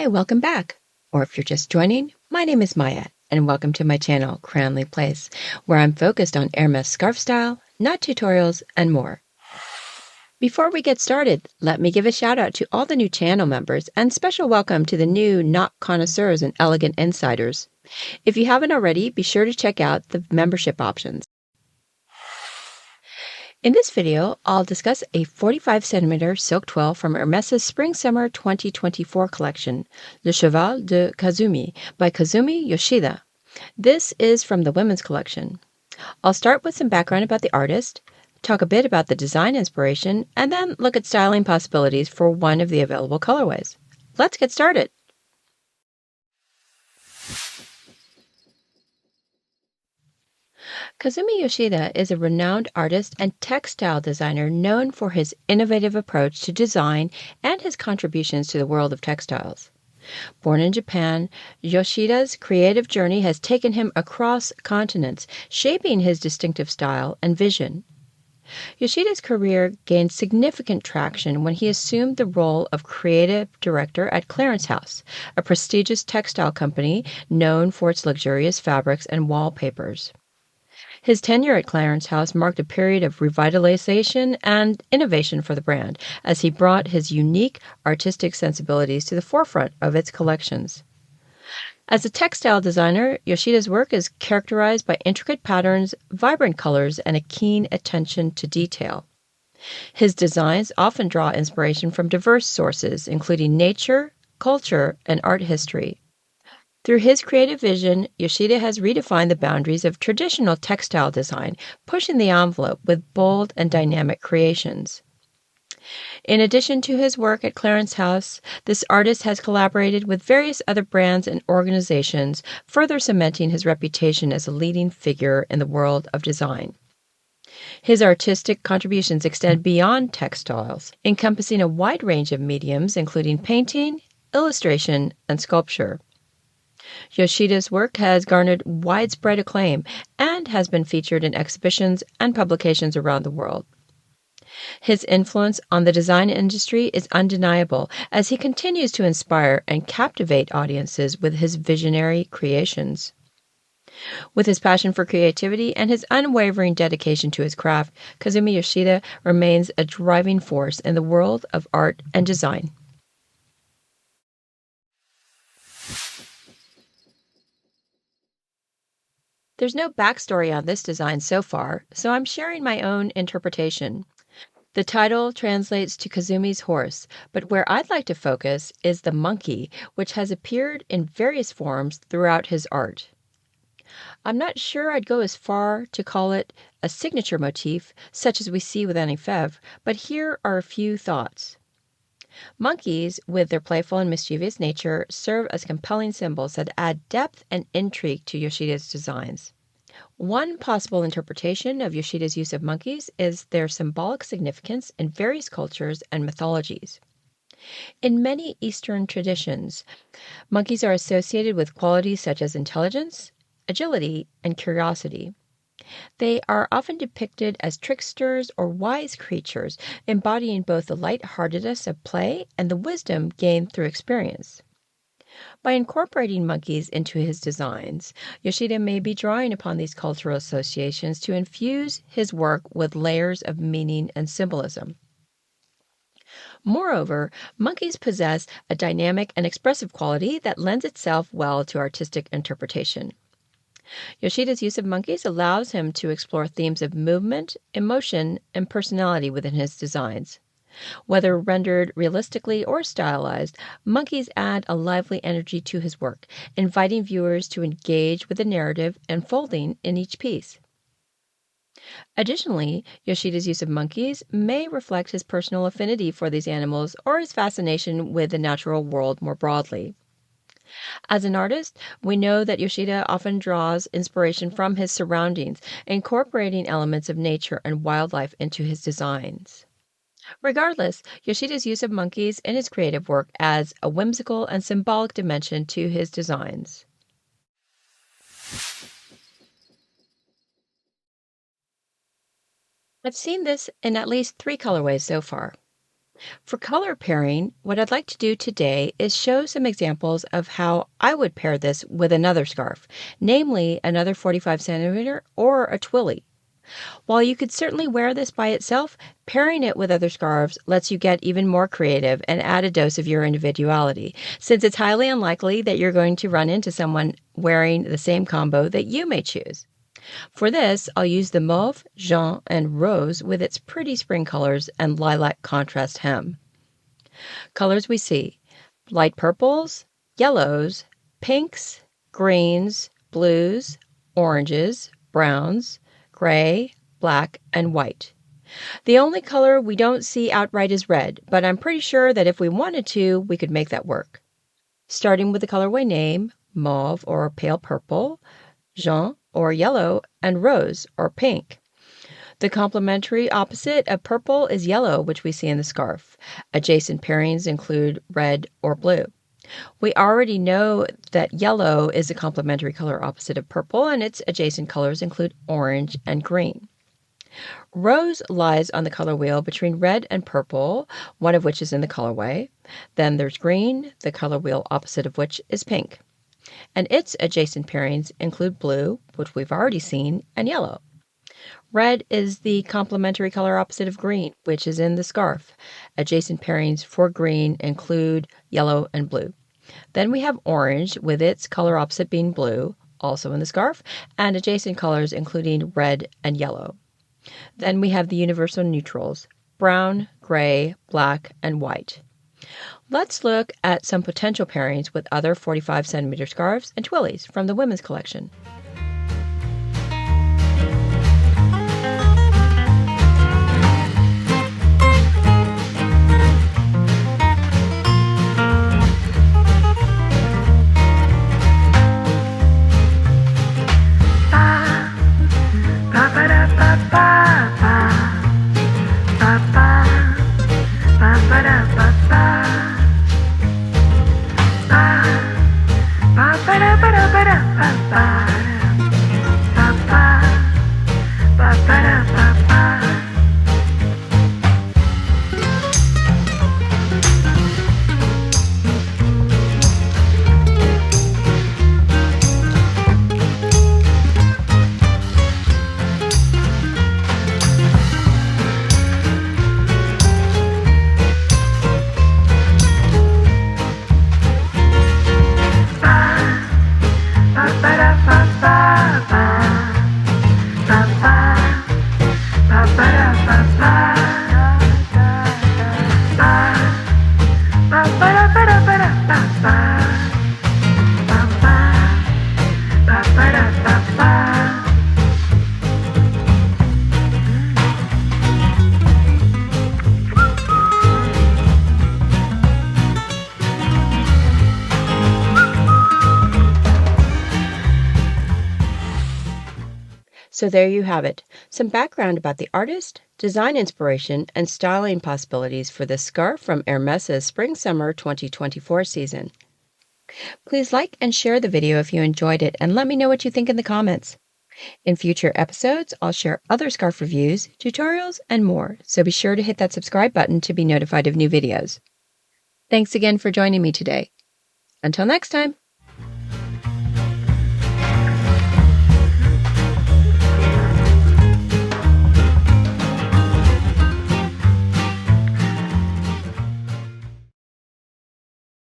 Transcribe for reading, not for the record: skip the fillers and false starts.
welcome back. Or if you're just joining, my name is Maya, and welcome to my channel, Cranley Place, where I'm focused on Hermes scarf style, knot tutorials, and more. Before we get started, let me give a shout out to all the new channel members and special welcome to the new knot connoisseurs and elegant insiders. If you haven't already, be sure to check out the membership options. In this video, I'll discuss a 45cm silk twill from Hermès' Spring-Summer 2024 collection, Le Cheval de Kazumi by Kazumi Yoshida. This is from the women's collection. I'll start with some background about the artist, talk a bit about the design inspiration, and then look at styling possibilities for one of the available colorways. Let's get started. Kazumi Yoshida is a renowned artist and textile designer known for his innovative approach to design and his contributions to the world of textiles. Born in Japan, Yoshida's creative journey has taken him across continents, shaping his distinctive style and vision. Yoshida's career gained significant traction when he assumed the role of creative director at Clarence House, a prestigious textile company known for its luxurious fabrics and wallpapers. His tenure at Clarence House marked a period of revitalization and innovation for the brand, as he brought his unique artistic sensibilities to the forefront of its collections. As a textile designer, Yoshida's work is characterized by intricate patterns, vibrant colors, and a keen attention to detail. His designs often draw inspiration from diverse sources, including nature, culture, and art history. Through his creative vision, Yoshida has redefined the boundaries of traditional textile design, pushing the envelope with bold and dynamic creations. In addition to his work at Clarence House, this artist has collaborated with various other brands and organizations, further cementing his reputation as a leading figure in the world of design. His artistic contributions extend beyond textiles, encompassing a wide range of mediums, including painting, illustration, and sculpture. Yoshida's work has garnered widespread acclaim and has been featured in exhibitions and publications around the world. His influence on the design industry is undeniable as he continues to inspire and captivate audiences with his visionary creations. With his passion for creativity and his unwavering dedication to his craft, Kazumi Yoshida remains a driving force in the world of art and design. There's no backstory on this design so far, so I'm sharing my own interpretation. The title translates to Kazumi's horse, but where I'd like to focus is the monkey, which has appeared in various forms throughout his art. I'm not sure I'd go as far to call it a signature motif, such as we see with Annie Fèvre, but here are a few thoughts. Monkeys, with their playful and mischievous nature, serve as compelling symbols that add depth and intrigue to Yoshida's designs. One possible interpretation of Yoshida's use of monkeys is their symbolic significance in various cultures and mythologies. In many Eastern traditions, monkeys are associated with qualities such as intelligence, agility, and curiosity. They are often depicted as tricksters or wise creatures, embodying both the light-heartedness of play and the wisdom gained through experience. By incorporating monkeys into his designs, Yoshida may be drawing upon these cultural associations to infuse his work with layers of meaning and symbolism. Moreover, monkeys possess a dynamic and expressive quality that lends itself well to artistic interpretation. Yoshida's use of monkeys allows him to explore themes of movement, emotion, and personality within his designs. Whether rendered realistically or stylized, monkeys add a lively energy to his work, inviting viewers to engage with the narrative unfolding in each piece. Additionally, Yoshida's use of monkeys may reflect his personal affinity for these animals or his fascination with the natural world more broadly. As an artist, we know that Yoshida often draws inspiration from his surroundings, incorporating elements of nature and wildlife into his designs. Regardless, Yoshida's use of monkeys in his creative work adds a whimsical and symbolic dimension to his designs. I've seen this in at least 3 colorways so far. For color pairing, what I'd like to do today is show some examples of how I would pair this with another scarf, namely another 45 centimeter or a Twilly. While you could certainly wear this by itself, pairing it with other scarves lets you get even more creative and add a dose of your individuality, since it's highly unlikely that you're going to run into someone wearing the same combo that you may choose. For this, I'll use the mauve, jaune, and rose with its pretty spring colors and lilac contrast hem. Colors we see: light purples, yellows, pinks, greens, blues, oranges, browns, gray, black, and white. The only color we don't see outright is red, but I'm pretty sure that if we wanted to, we could make that work. Starting with the colorway name, mauve or pale purple, jaune or yellow, and rose or pink. The complementary opposite of purple is yellow, which we see in the scarf. Adjacent pairings include red or blue. We already know that yellow is the complementary color opposite of purple, and its adjacent colors include orange and green. Rose lies on the color wheel between red and purple, one of which is in the colorway. Then there's green, the color wheel opposite of which is pink. And its adjacent pairings include blue, which we've already seen, and yellow. Red is the complementary color opposite of green, which is in the scarf. Adjacent pairings for green include yellow and blue. Then we have orange, with its color opposite being blue, also in the scarf, and adjacent colors including red and yellow. Then we have the universal neutrals: brown, gray, black, and white. Let's look at some potential pairings with other 45 centimeter scarves and Twillys from the women's collection. So there you have it, some background about the artist, design inspiration, and styling possibilities for this scarf from Hermès's Spring-Summer 2024 season. Please like and share the video if you enjoyed it, and let me know what you think in the comments. In future episodes, I'll share other scarf reviews, tutorials, and more, so be sure to hit that subscribe button to be notified of new videos. Thanks again for joining me today. Until next time.